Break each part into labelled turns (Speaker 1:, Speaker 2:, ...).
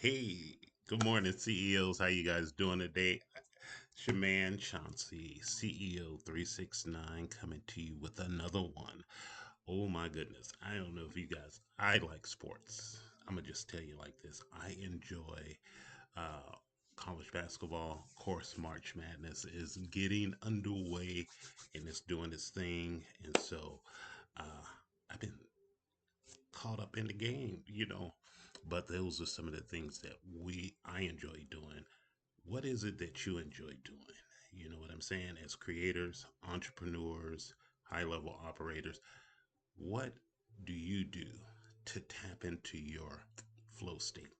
Speaker 1: Hey, good morning, CEOs. How you guys doing today? It's your man Chauncey, CEO 369, coming to you with another one. Oh my goodness. I don't know if you guys, I like sports. I'm going to just tell you like this. I enjoy uh, college basketball. Of course, March Madness is getting underway and it's doing its thing. And so uh, I've been caught up in the game. But those are some of the things that I enjoy doing. What is it that you enjoy doing? You know what I'm saying? As creators, entrepreneurs, high level operators, what do you do to tap into your flow state?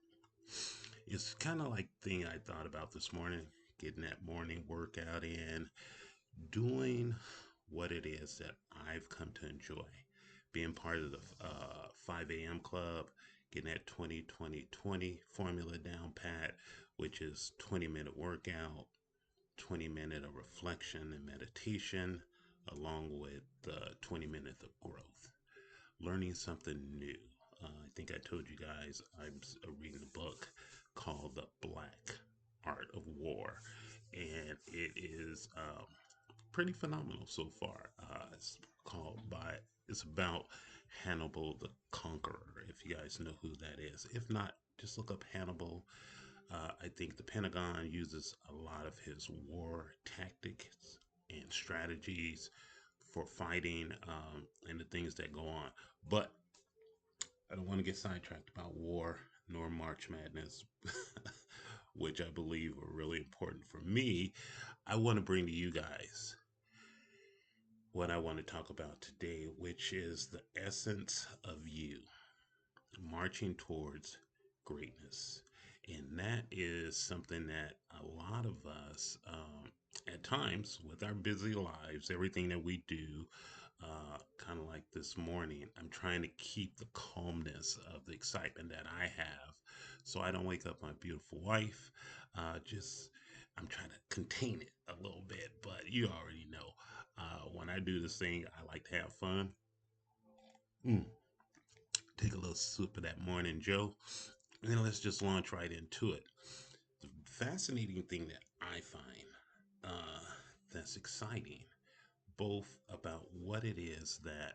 Speaker 1: It's kind of like the thing I thought about this morning, getting that morning workout in, doing what it is that I've come to enjoy. Being part of the 5 a.m. club, getting that 20-20-20 formula down pat, which is 20-minute workout, 20 minutes of reflection and meditation, along with 20 minutes of growth. Learning something new. I think I told you guys I'm reading a book called The Black Art of War, and it is pretty phenomenal so far. It's about Hannibal the Conqueror. If you guys know who that is, if not, just look up Hannibal. I think the Pentagon uses a lot of his war tactics and strategies for fighting and the things that go on. But I don't want to get sidetracked about war nor March Madness, which I believe are really important for me. I want to bring to you guys what I want to talk about today, which is the essence of you marching towards greatness. And that is something that a lot of us, at times, with our busy lives, everything that we do, kind of like this morning, I'm trying to keep the calmness of the excitement that I have so I don't wake up my beautiful wife. Just, I'm trying to contain it a little bit, but you already know. When I do this thing, I like to have fun. Mm, take a little sip of that morning Joe, and then let's just launch right into it. The fascinating thing that I find that's exciting, both about what it is that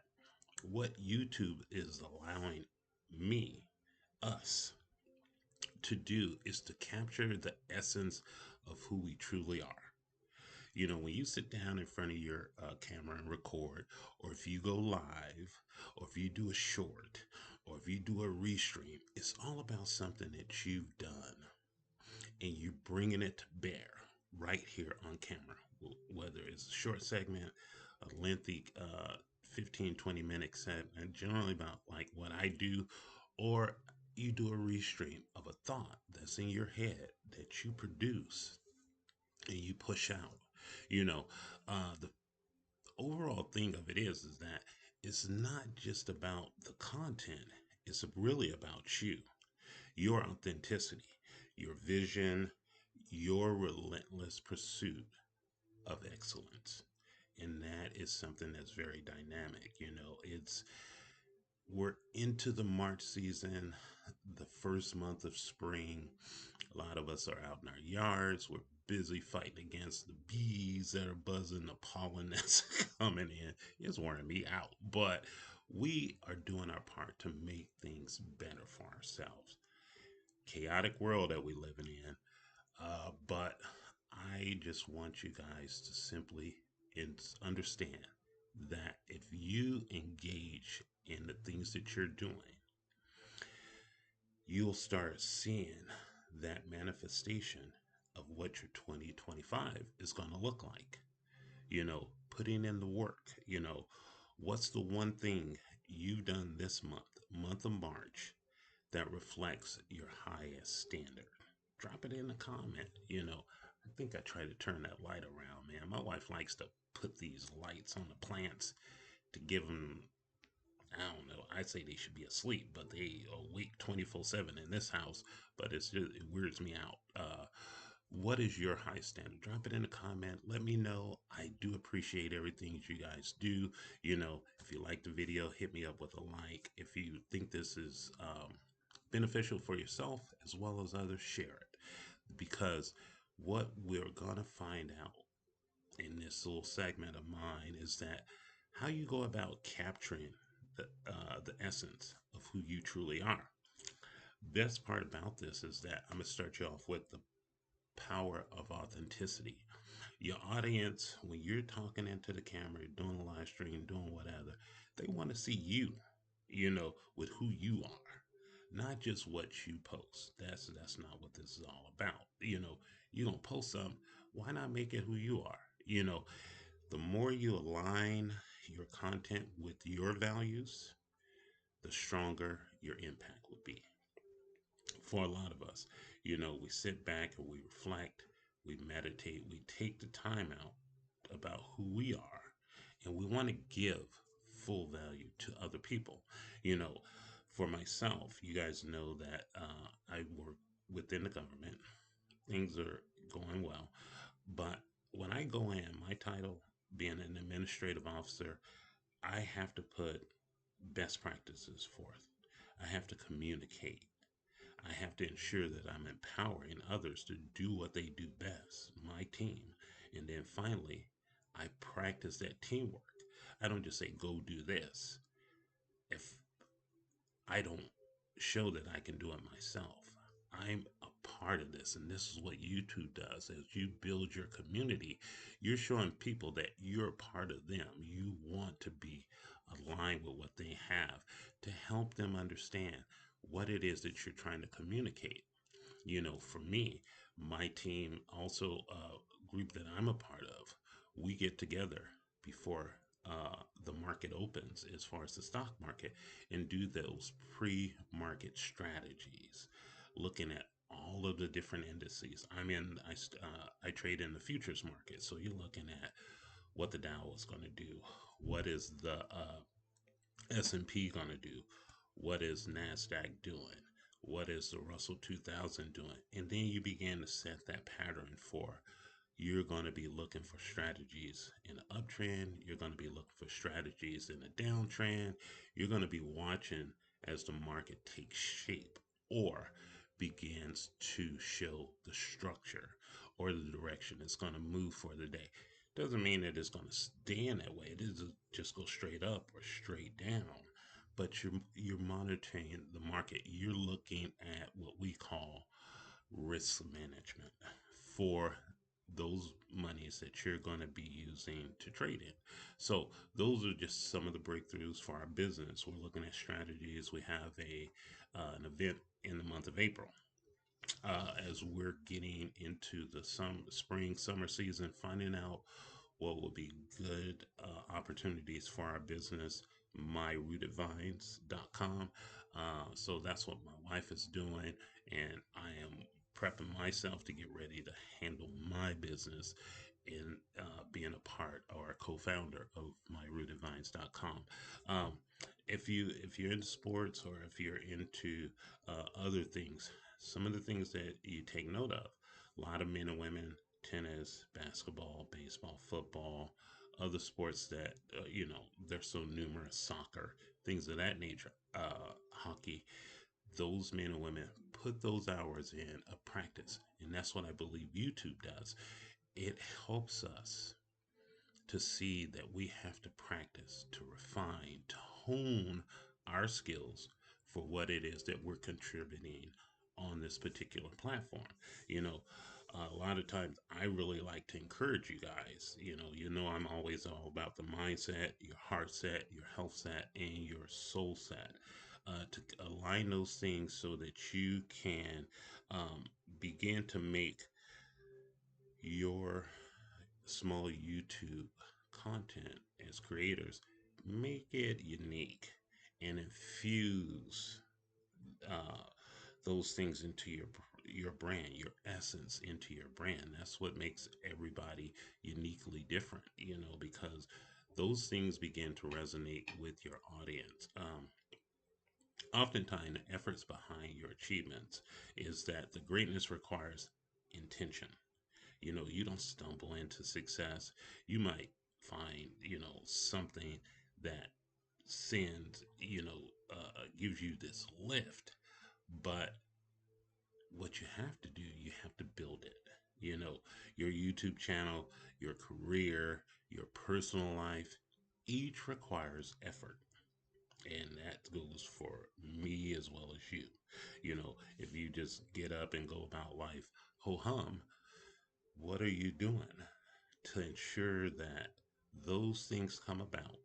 Speaker 1: what YouTube is allowing me, us, to do is to capture the essence of who we truly are. When you sit down in front of your camera and record, or if you go live, or if you do a short, or if you do a restream, it's all about something that you've done and you bringing it to bear right here on camera, whether it's a short segment, a lengthy 15, 20-minute segment, generally about like what I do, or you do a restream of a thought that's in your head that you produce and you push out. The overall thing of it is that it's not just about the content, it's really about you, your authenticity, your vision, your relentless pursuit of excellence. And that is something that's very dynamic. We're into the March season, the first month of spring. A lot of us are out in our yards. We're busy fighting against the bees that are buzzing, the pollen that's coming in. It's wearing me out. But we are doing our part to make things better for ourselves. Chaotic world that we're living in. But I just want you guys to simply understand that if you engage in the things that you're doing, you'll start seeing that manifestation of what your 2025 is going to look like. Putting in the work. What's the one thing you've done this month of March, that reflects your highest standard? Drop it in a comment. I think I try to turn that light around, man. My wife likes to put these lights on the plants to give them, I don't know. I say they should be asleep, but they awake 24/7 in this house. But it weirds me out. What is your high standard? Drop it in a comment. Let me know. I do appreciate everything you guys do. If you like the video, hit me up with a like. If you think this is beneficial for yourself as well as others, share it. Because what we're going to find out in this little segment of mine is that how you go about capturing the essence of who you truly are. Best part about this is that I'm going to start you off with the power of authenticity. Your audience, when you're talking into the camera, doing a live stream, doing whatever, they want to see you, with who you are, not just what you post. That's not what this is all about. You don't post something, why not make it who you are? The more you align your content with your values, the stronger your impact will be. For a lot of us, we sit back and we reflect, we meditate, we take the time out about who we are, and we want to give full value to other people. You know, for myself, you guys know that I work within the government. Things are going well, but when I go in, my title being an administrative officer, I have to put best practices forth. I have to communicate. I have to ensure that I'm empowering others to do what they do best, my team. And then finally, I practice that teamwork. I don't just say, go do this. If I don't show that I can do it myself, I'm a part of this. And this is what YouTube does. As you build your community, you're showing people that you're a part of them. You want to be aligned with what they have to help them understand what it is that you're trying to communicate. For me, my team, also a group that I'm a part of, we get together before the market opens, as far as the stock market, and do those pre-market strategies, looking at all of the different indices. I trade in the futures market, so you're looking at what the Dow is going to do, what is the S&P going to do, what is NASDAQ doing, what is the Russell 2000 doing, and then you begin to set that pattern for you're going to be looking for strategies in an uptrend. You're going to be looking for strategies in a downtrend. You're going to be watching as the market takes shape or begins to show the structure or the direction it's going to move for the day. Doesn't mean that it's going to stay in that way. It doesn't just go straight up or straight down. But you're monitoring the market. You're looking at what we call risk management for those monies that you're going to be using to trade in. So those are just some of the breakthroughs for our business. We're looking at strategies. We have a an event in the month of April, as we're getting into the spring summer season, finding out what will be good opportunities for our business, myrootedvines.com. So that's what my wife is doing, and I am prepping myself to get ready to handle my business in being a part or a co-founder of myrootedvines.com. Um, if you're into sports or if you're into other things, some of the things that you take note of, a lot of men and women, tennis, basketball, baseball, football, other sports that they're so numerous, soccer, things of that nature, hockey. Those men and women put those hours in of practice, and that's what I believe YouTube does. It helps us to see that we have to practice, to refine, to hone our skills for what it is that we're contributing on this particular platform. You know, a lot of times I really like to encourage you guys. I'm always all about the mindset, your heart set, your health set, and your soul set. To align those things so that you can begin to make your small YouTube content as creators, make it unique and infuse uh, those things into your brand, your essence into your brand. That's what makes everybody uniquely different, because those things begin to resonate with your audience. Oftentimes, the efforts behind your achievements is that the greatness requires intention. You don't stumble into success. You might find something that sends gives you this lift, But what you have to do, you have to build it. You know, your YouTube channel, your career, your personal life, each requires effort. And that goes for me as well as you. You know, if you just get up and go about life ho hum, what are you doing to ensure that those things come about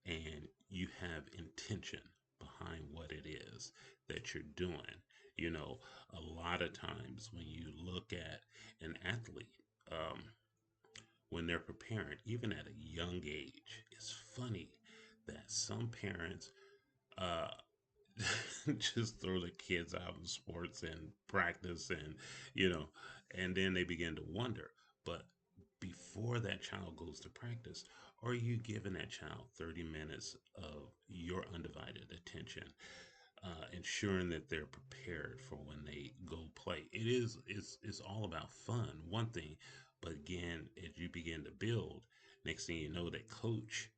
Speaker 1: and you have intention behind what it is that you're doing? You know, a lot of times when you look at an athlete, um, when they're preparing, even at a young age, it's funny that some parents uh, just throw the kids out in sports and practice you know and then they begin to wonder, but before that child goes to practice, are you giving that child 30 minutes of your undivided attention, ensuring that they're prepared for when they go play? It's all about fun, one thing, but again, as you begin to build, next thing you know, that coach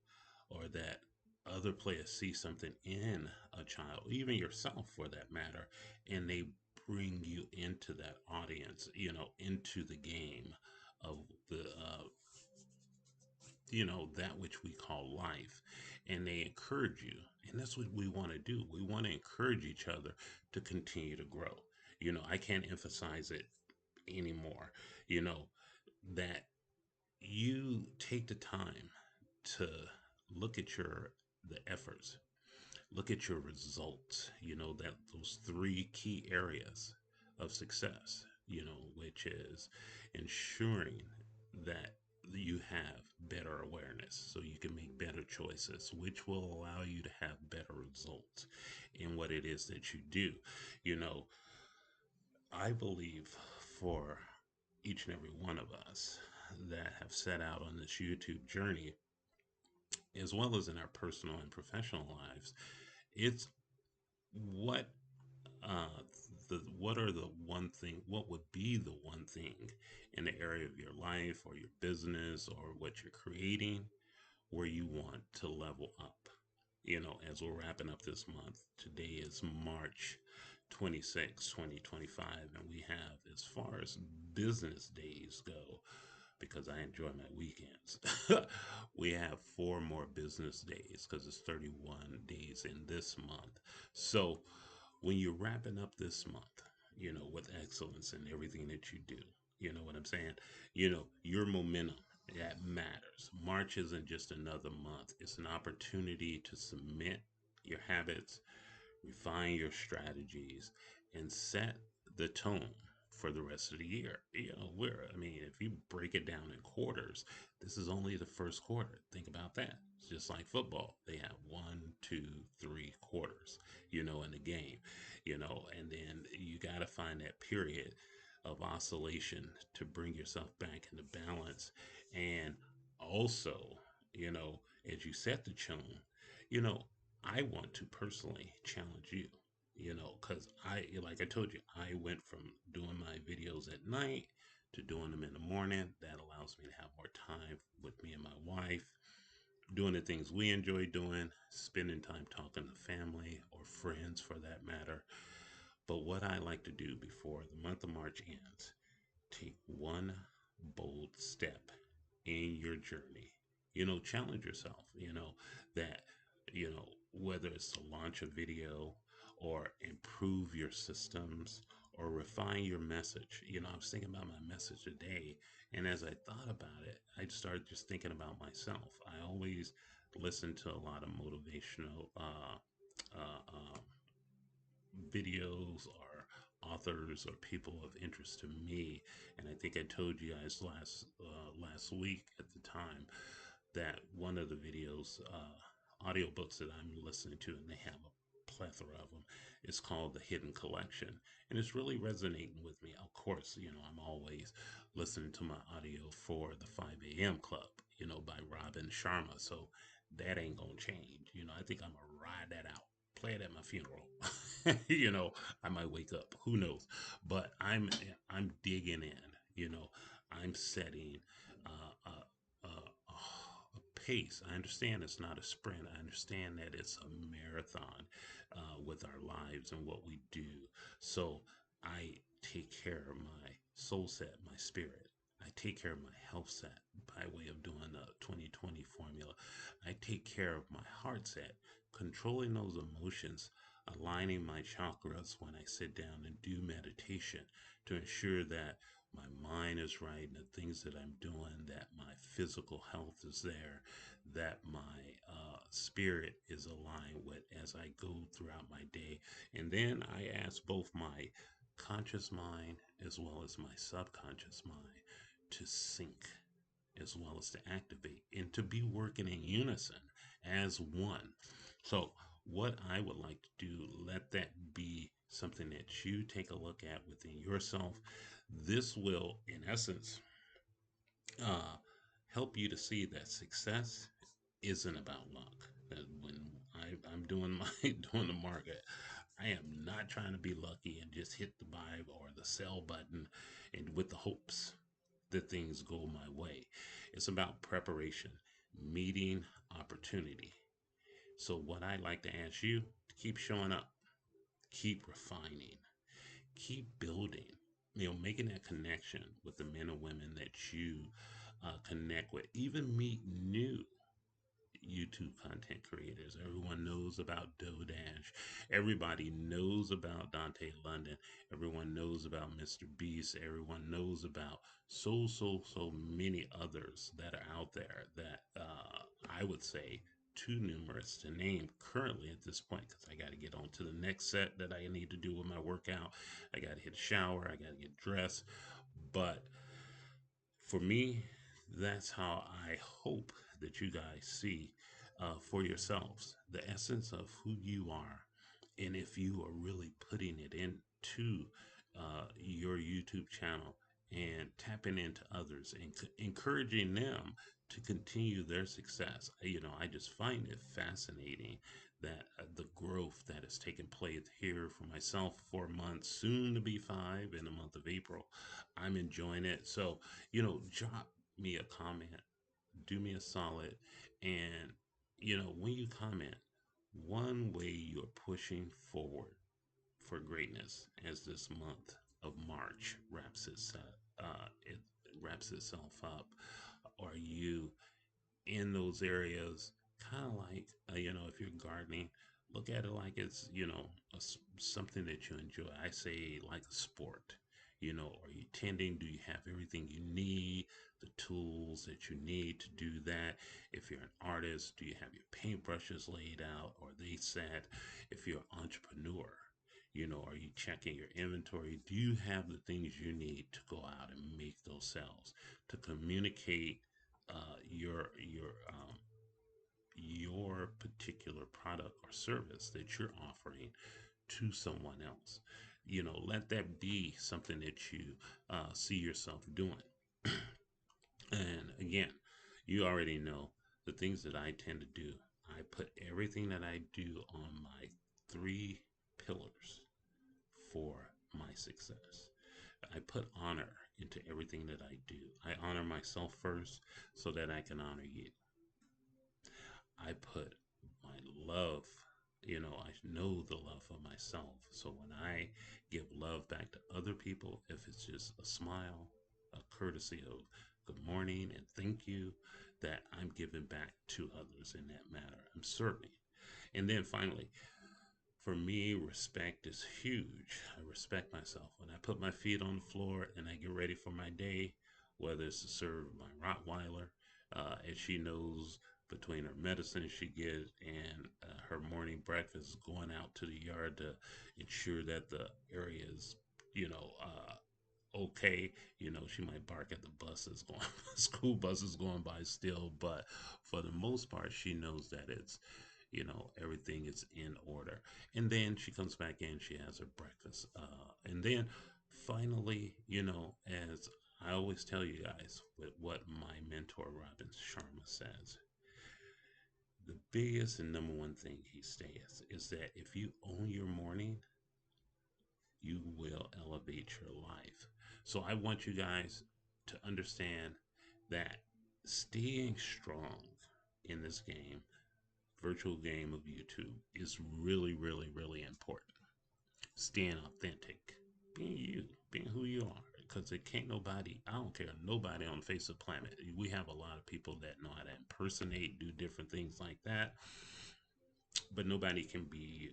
Speaker 1: or that other players see something in a child, even yourself for that matter, and they bring you into that audience, into the game of the, that which we call life, and they encourage you. And that's what we want to do. We want to encourage each other to continue to grow. I can't emphasize it anymore, you know, that you take the time to look at the efforts, look at your results, that those three key areas of success, which is ensuring that you have better awareness so you can make better choices, which will allow you to have better results in what it is that you do. you know I believe for each and every one of us that have set out on this YouTube journey, as well as in our personal and professional lives, it's what uh, what are the one thing, what would be the one thing in the area of your life or your business or what you're creating where you want to level up? As we're wrapping up this month, today is March 26, 2025, and we have, as far as business days go, because I enjoy my weekends. We have 4 more business days because it's 31 days in this month. So when you're wrapping up this month, with excellence in everything that you do, you know what I'm saying? Your momentum, that matters. March isn't just another month, it's an opportunity to cement your habits, refine your strategies, and set the tone for the rest of the year. If you break it down in quarters, this is only the first quarter. Think about that. It's just like football. They have 1, 2, 3 quarters, in the game, and then you got to find that period of oscillation to bring yourself back into balance. And also, you know, as you set the tone, you know, I want to personally challenge you, because like I told you, I went from doing my videos at night to doing them in the morning. That allows me to have more time with me and my wife, doing the things we enjoy doing, spending time talking to family or friends for that matter. But what I like to do before the month of March ends, take one bold step in your journey. Challenge yourself, that, whether it's to launch a video or improve your systems or refine your message. I was thinking about my message today, and as I thought about it, I started just thinking about myself. I always listen to a lot of motivational videos or authors or people of interest to me. And I think I told you guys last week at the time that one of the videos, audiobooks that I'm listening to, and they have a plethora of them, is called The Hidden Collection. And it's really resonating with me. Of course, I'm always listening to my audio for the 5 a.m. Club, by Robin Sharma. So that ain't going to change. I think I'm going to ride that out, play it at my funeral. I might wake up, who knows? But I'm digging in. I'm setting a pace. I understand it's not a sprint. I understand that it's a marathon with our lives and what we do. So I take care of my soul set, my spirit. I take care of my health set by way of doing the 2020 formula. I take care of my heart set, controlling those emotions, aligning my chakras when I sit down and do meditation to ensure that my mind is right and the things that I'm doing, that my physical health is there, that my spirit is aligned with as I go throughout my day. And then I ask both my conscious mind as well as my subconscious mind to sync as well as to activate and to be working in unison as one. So, what I would like to do, let that be something that you take a look at within yourself. This will, in essence, uh, help you to see that success isn't about luck. That when I'm doing my doing the market, I am not trying to be lucky and just hit the buy or the sell button and with the hopes that things go my way. It's about preparation, meeting opportunity. So what I'd like to ask you, keep showing up, keep refining, keep building, making that connection with the men and women that you connect with, even meet new YouTube content creators. Everyone knows about Dodash. Everybody knows about Dante London. Everyone knows about Mr. Beast. Everyone knows about so many others that are out there that I would say too numerous to name currently at this point because I got to get on to the next set that I need to do with my workout. I got to hit a shower. I got to get dressed. But for me, that's how I hope that you guys see for yourselves the essence of who you are. And if you are really putting it into your YouTube channel and tapping into others and encouraging them to continue their success, I just find it fascinating that the growth that has taken place here for myself, 4 months, soon to be five in the month of April. I'm enjoying it. So, drop me a comment, do me a solid, and when you comment, one way you're pushing forward for greatness as this month of March it wraps itself up. Are you in those areas, kind of like, if you're gardening, look at it like it's, something that you enjoy. I say like a sport. Are you tending? Do you have everything you need, the tools that you need to do that? If you're an artist, do you have your paintbrushes laid out? Or they set? If you're an entrepreneur, are you checking your inventory? Do you have the things you need to go out and make those sales, to communicate your particular product or service that you're offering to someone else? Let that be something that you see yourself doing. And again, you already know the things that I tend to do. I put everything that I do on my three pillars for my success. I put honor into everything that I do. I honor myself first so that I can honor you. I put my love, I know the love of myself. So when I give love back to other people, if it's just a smile, a courtesy of good morning and thank you, that I'm giving back to others in that matter. I'm serving. And then finally, for me, respect is huge. I respect myself. When I put my feet on the floor and I get ready for my day, whether it's to serve my Rottweiler, as she knows between her medicine she gets and her morning breakfast, going out to the yard to ensure that the area is, okay. She might bark at the buses going, school buses going by still, but for the most part, she knows that it's, everything is in order. And then she comes back in, she has her breakfast. And then finally, as I always tell you guys, with what my mentor Robin Sharma says, the biggest and number one thing he says is that if you own your morning, you will elevate your life. So I want you guys to understand that staying strong in this game, virtual game of YouTube, is really, really, really important. Staying authentic, being you, being who you are. Because it can't nobody, I don't care, nobody on the face of the planet. We have a lot of people that know how to impersonate, do different things like that, but nobody can be you.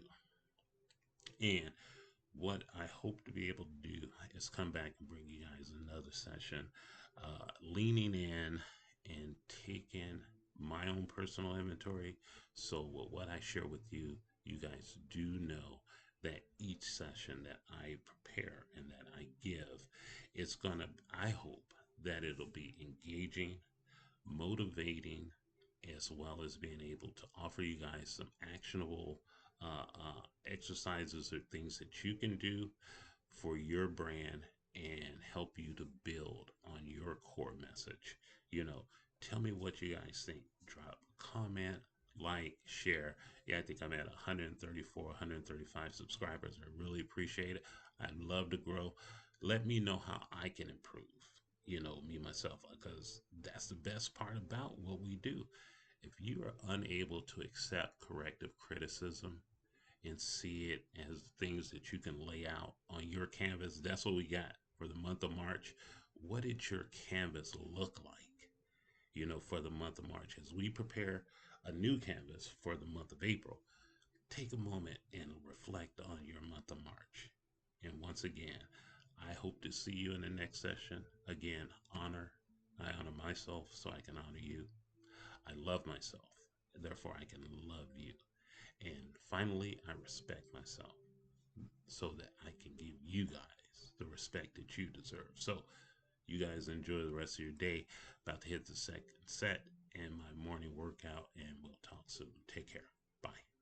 Speaker 1: And what I hope to be able to do is come back and bring you guys another session, leaning in and taking my own personal inventory. So, with what I share with you, you guys do know that each session that I prepare and that I give, it's gonna, I hope that it'll be engaging, motivating, as well as being able to offer you guys some actionable exercises or things that you can do for your brand and help you to build on your core message. You know, tell me what you guys think. Drop a comment, like, share. Yeah, I think I'm at 134, 135 subscribers. I really appreciate it. I'd love to grow. Let me know how I can improve, me myself, because that's the best part about what we do. If you are unable to accept corrective criticism and see it as things that you can lay out on your canvas, that's what we got for the month of March. What did your canvas look like, for the month of March? As we prepare a new canvas for the month of April, take a moment and reflect on your month of March. And once again, I hope to see you in the next session. Again, I honor myself so I can honor you. I love myself, therefore I can love you. And finally, I respect myself so that I can give you guys the respect that you deserve. So, you guys enjoy the rest of your day. About to hit the second set and my morning workout, and we'll talk soon. Take care. Bye.